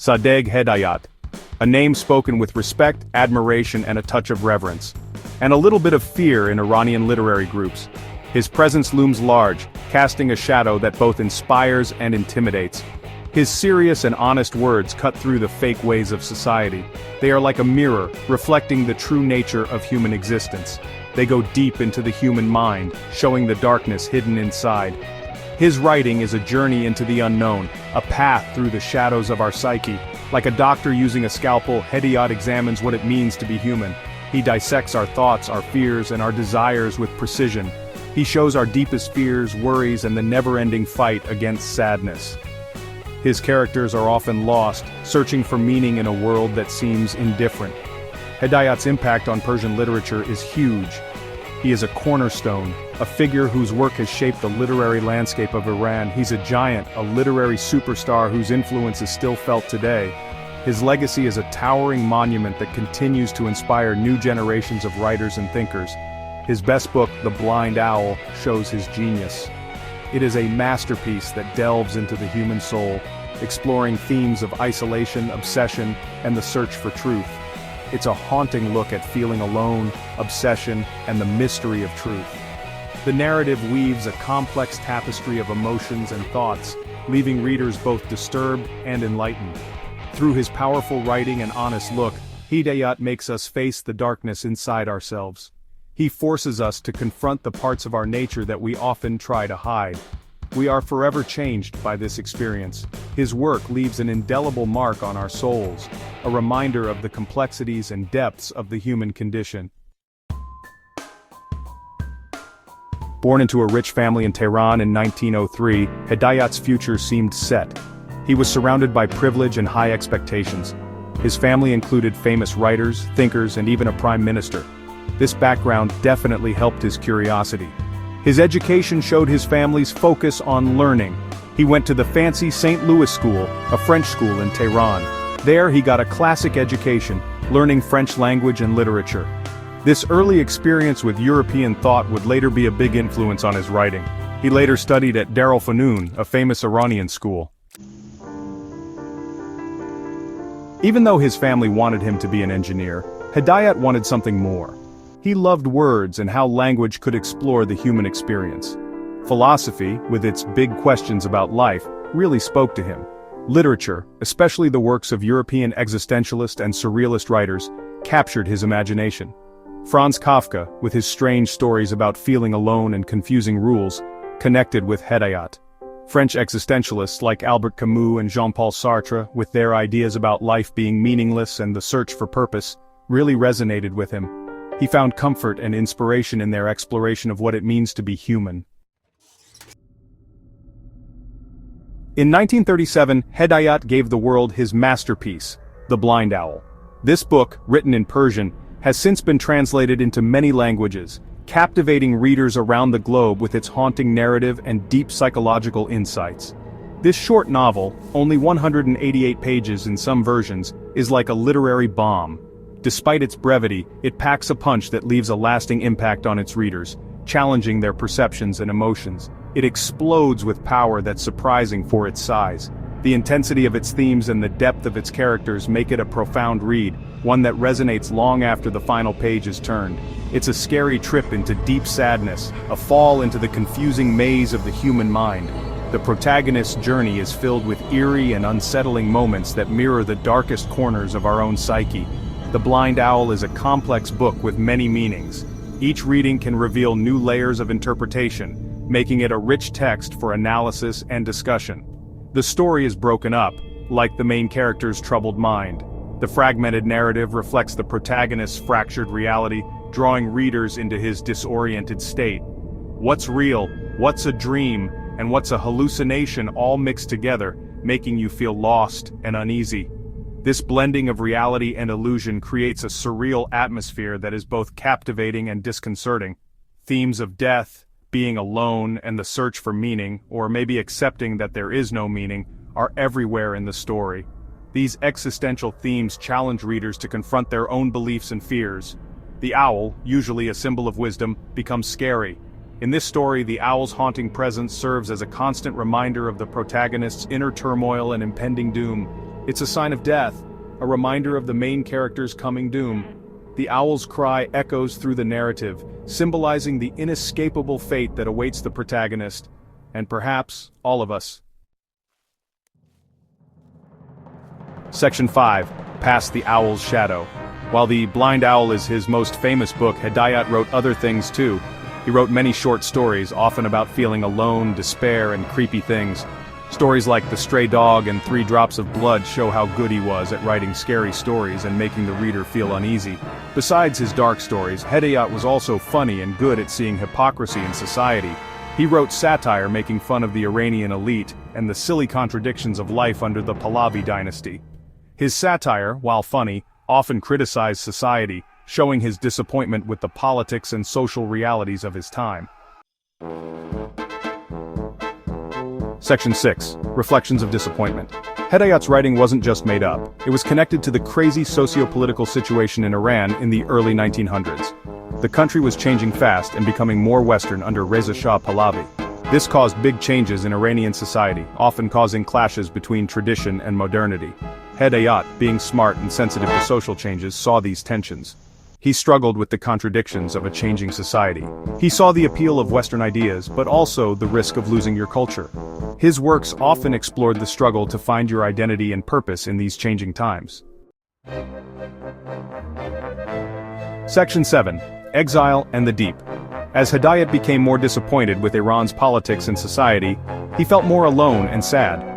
Sadegh Hedayat, a name spoken with respect, admiration and a touch of reverence, and a little bit of fear in Iranian literary groups. His presence looms large, casting a shadow that both inspires and intimidates. His serious and honest words cut through the fake ways of society. They are like a mirror, reflecting the true nature of human existence. They go deep into the human mind, showing the darkness hidden inside. His writing is a journey into the unknown, a path through the shadows of our psyche. Like a doctor using a scalpel, Hedayat examines what it means to be human. He dissects our thoughts, our fears, and our desires with precision. He shows our deepest fears, worries, and the never-ending fight against sadness. His characters are often lost, searching for meaning in a world that seems indifferent. Hedayat's impact on Persian literature is huge. He is a cornerstone, a figure whose work has shaped the literary landscape of Iran. He's a giant, a literary superstar whose influence is still felt today. His legacy is a towering monument that continues to inspire new generations of writers and thinkers. His best book, The Blind Owl, shows his genius. It is a masterpiece that delves into the human soul, exploring themes of isolation, obsession, and the search for truth. It's a haunting look at feeling alone, obsession, and the mystery of truth. The narrative weaves a complex tapestry of emotions and thoughts, leaving readers both disturbed and enlightened. Through his powerful writing and honest look, Hedayat makes us face the darkness inside ourselves. He forces us to confront the parts of our nature that we often try to hide. We are forever changed by this experience. His work leaves an indelible mark on our souls, a reminder of the complexities and depths of the human condition. Born into a rich family in Tehran in 1903, Hedayat's future seemed set. He was surrounded by privilege and high expectations. His family included famous writers, thinkers, and even a prime minister. This background definitely helped his curiosity. His education showed his family's focus on learning. He went to the fancy St. Louis School, a French school in Tehran. There he got a classic education, learning French language and literature. This early experience with European thought would later be a big influence on his writing. He later studied at Darul Fanoon, a famous Iranian school. Even though his family wanted him to be an engineer, Hedayat wanted something more. He loved words and how language could explore the human experience. Philosophy, with its big questions about life, really spoke to him. Literature, especially the works of European existentialist and surrealist writers, captured his imagination. Franz Kafka, with his strange stories about feeling alone and confusing rules, connected with Hedayat. French existentialists like Albert Camus and Jean-Paul Sartre, with their ideas about life being meaningless and the search for purpose, really resonated with him. He found comfort and inspiration in their exploration of what it means to be human. In 1937, Hedayat gave the world his masterpiece, The Blind Owl. This book, written in Persian, has since been translated into many languages, captivating readers around the globe with its haunting narrative and deep psychological insights. This short novel, only 188 pages in some versions, is like a literary bomb. Despite its brevity, it packs a punch that leaves a lasting impact on its readers, challenging their perceptions and emotions. It explodes with power that's surprising for its size. The intensity of its themes and the depth of its characters make it a profound read, one that resonates long after the final page is turned. It's a scary trip into deep sadness, a fall into the confusing maze of the human mind. The protagonist's journey is filled with eerie and unsettling moments that mirror the darkest corners of our own psyche. The Blind Owl is a complex book with many meanings. Each reading can reveal new layers of interpretation, making it a rich text for analysis and discussion. The story is broken up, like the main character's troubled mind. The fragmented narrative reflects the protagonist's fractured reality, drawing readers into his disoriented state. What's real, what's a dream, and what's a hallucination all mixed together, making you feel lost and uneasy. This blending of reality and illusion creates a surreal atmosphere that is both captivating and disconcerting. Themes of death, being alone, and the search for meaning, or maybe accepting that there is no meaning, are everywhere in the story. These existential themes challenge readers to confront their own beliefs and fears. The owl, usually a symbol of wisdom, becomes scary. In this story, the owl's haunting presence serves as a constant reminder of the protagonist's inner turmoil and impending doom. It's a sign of death, a reminder of the main character's coming doom. The owl's cry echoes through the narrative, symbolizing the inescapable fate that awaits the protagonist, and perhaps all of us. Section 5. Past the Owl's Shadow. While The Blind Owl is his most famous book, Hedayat wrote other things too. He wrote many short stories, often about feeling alone, despair, and creepy things. Stories like The Stray Dog and 3 Drops of Blood show how good he was at writing scary stories and making the reader feel uneasy. Besides his dark stories, Hedayat was also funny and good at seeing hypocrisy in society. He wrote satire making fun of the Iranian elite and the silly contradictions of life under the Pahlavi dynasty. His satire, while funny, often criticized society, showing his disappointment with the politics and social realities of his time. Section 6. Reflections of Disappointment. Hedayat's writing wasn't just made up, it was connected to the crazy socio-political situation in Iran in the early 1900s. The country was changing fast and becoming more Western under Reza Shah Pahlavi. This caused big changes in Iranian society, often causing clashes between tradition and modernity. Hedayat, being smart and sensitive to social changes, saw these tensions. He struggled with the contradictions of a changing society. He saw the appeal of Western ideas, but also the risk of losing your culture. His works often explored the struggle to find your identity and purpose in these changing times. Section 7. Exile and the Deep. As Hedayat became more disappointed with Iran's politics and society, he felt more alone and sad.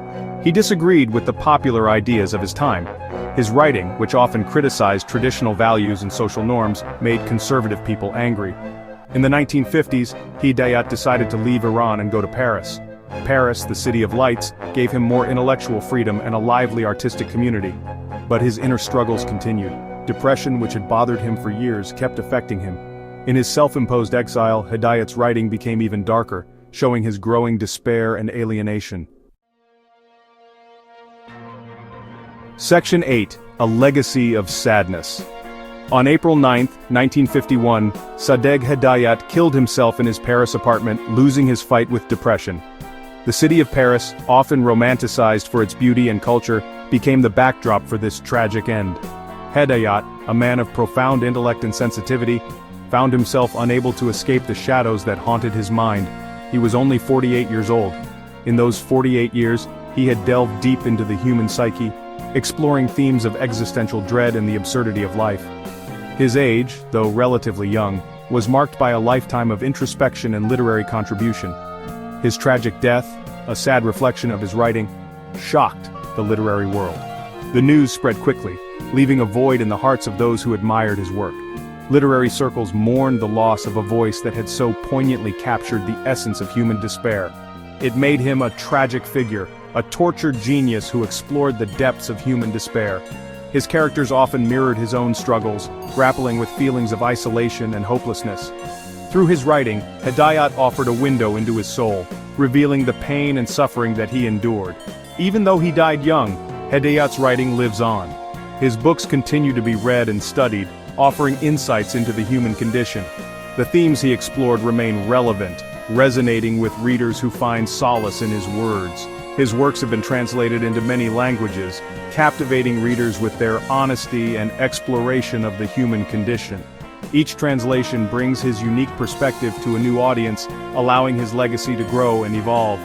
He disagreed with the popular ideas of his time. His writing, which often criticized traditional values and social norms, made conservative people angry. In the 1950s, Hedayat decided to leave Iran and go to Paris. Paris, the city of lights, gave him more intellectual freedom and a lively artistic community. But his inner struggles continued. Depression, which had bothered him for years, kept affecting him. In his self-imposed exile, Hedayat's writing became even darker, showing his growing despair and alienation. Section 8. A Legacy of Sadness. On April 9, 1951, Sadegh Hedayat killed himself in his Paris apartment, losing his fight with depression. The city of Paris, often romanticized for its beauty and culture, became the backdrop for this tragic end. Hedayat, a man of profound intellect and sensitivity, found himself unable to escape the shadows that haunted his mind. He was only 48 years old. In those 48 years, he had delved deep into the human psyche, exploring themes of existential dread and the absurdity of life. His age, though relatively young, was marked by a lifetime of introspection and literary contribution. His tragic death, a sad reflection of his writing, shocked the literary world. The news spread quickly, leaving a void in the hearts of those who admired his work. Literary circles mourned the loss of a voice that had so poignantly captured the essence of human despair. It made him a tragic figure, a tortured genius who explored the depths of human despair. His characters often mirrored his own struggles, grappling with feelings of isolation and hopelessness. Through his writing, Hedayat offered a window into his soul, revealing the pain and suffering that he endured. Even though he died young, Hedayat's writing lives on. His books continue to be read and studied, offering insights into the human condition. The themes he explored remain relevant, resonating with readers who find solace in his words. His works have been translated into many languages, captivating readers with their honesty and exploration of the human condition. Each translation brings his unique perspective to a new audience, allowing his legacy to grow and evolve.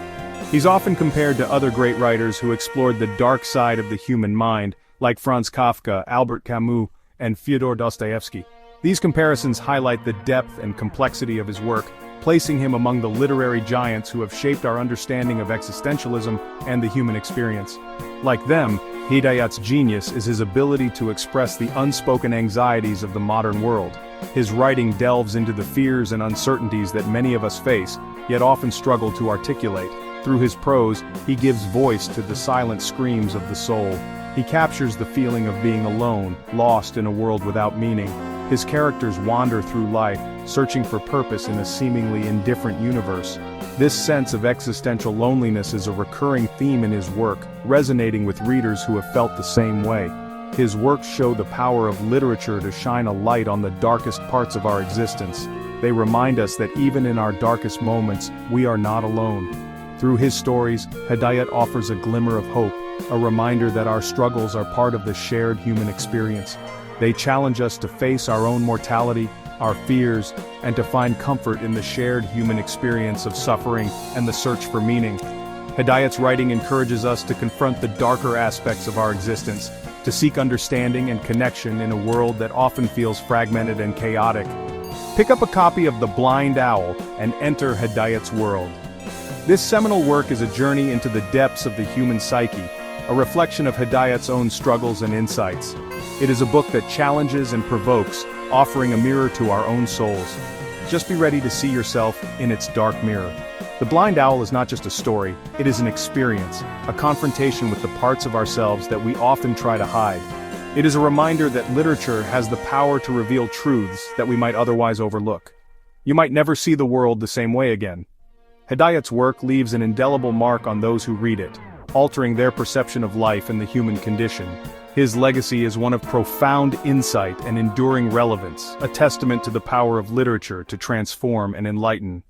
He's often compared to other great writers who explored the dark side of the human mind, like Franz Kafka, Albert Camus, and Fyodor Dostoevsky. These comparisons highlight the depth and complexity of his work, placing him among the literary giants who have shaped our understanding of existentialism and the human experience. Like them, Hedayat's genius is his ability to express the unspoken anxieties of the modern world. His writing delves into the fears and uncertainties that many of us face, yet often struggle to articulate. Through his prose, he gives voice to the silent screams of the soul. He captures the feeling of being alone, lost in a world without meaning. His characters wander through life, searching for purpose in a seemingly indifferent universe. This sense of existential loneliness is a recurring theme in his work, resonating with readers who have felt the same way. His works show the power of literature to shine a light on the darkest parts of our existence. They remind us that even in our darkest moments, we are not alone. Through his stories, Hedayat offers a glimmer of hope, a reminder that our struggles are part of the shared human experience. They challenge us to face our own mortality, our fears, and to find comfort in the shared human experience of suffering and the search for meaning. Hedayat's writing encourages us to confront the darker aspects of our existence, to seek understanding and connection in a world that often feels fragmented and chaotic. Pick up a copy of The Blind Owl and enter Hedayat's world. This seminal work is a journey into the depths of the human psyche, a reflection of Hedayat's own struggles and insights. It is a book that challenges and provokes, offering a mirror to our own souls. Just be ready to see yourself in its dark mirror. The Blind Owl is not just a story, it is an experience, a confrontation with the parts of ourselves that we often try to hide. It is a reminder that literature has the power to reveal truths that we might otherwise overlook. You might never see the world the same way again. Hedayat's work leaves an indelible mark on those who read it, altering their perception of life and the human condition. His legacy is one of profound insight and enduring relevance, a testament to the power of literature to transform and enlighten.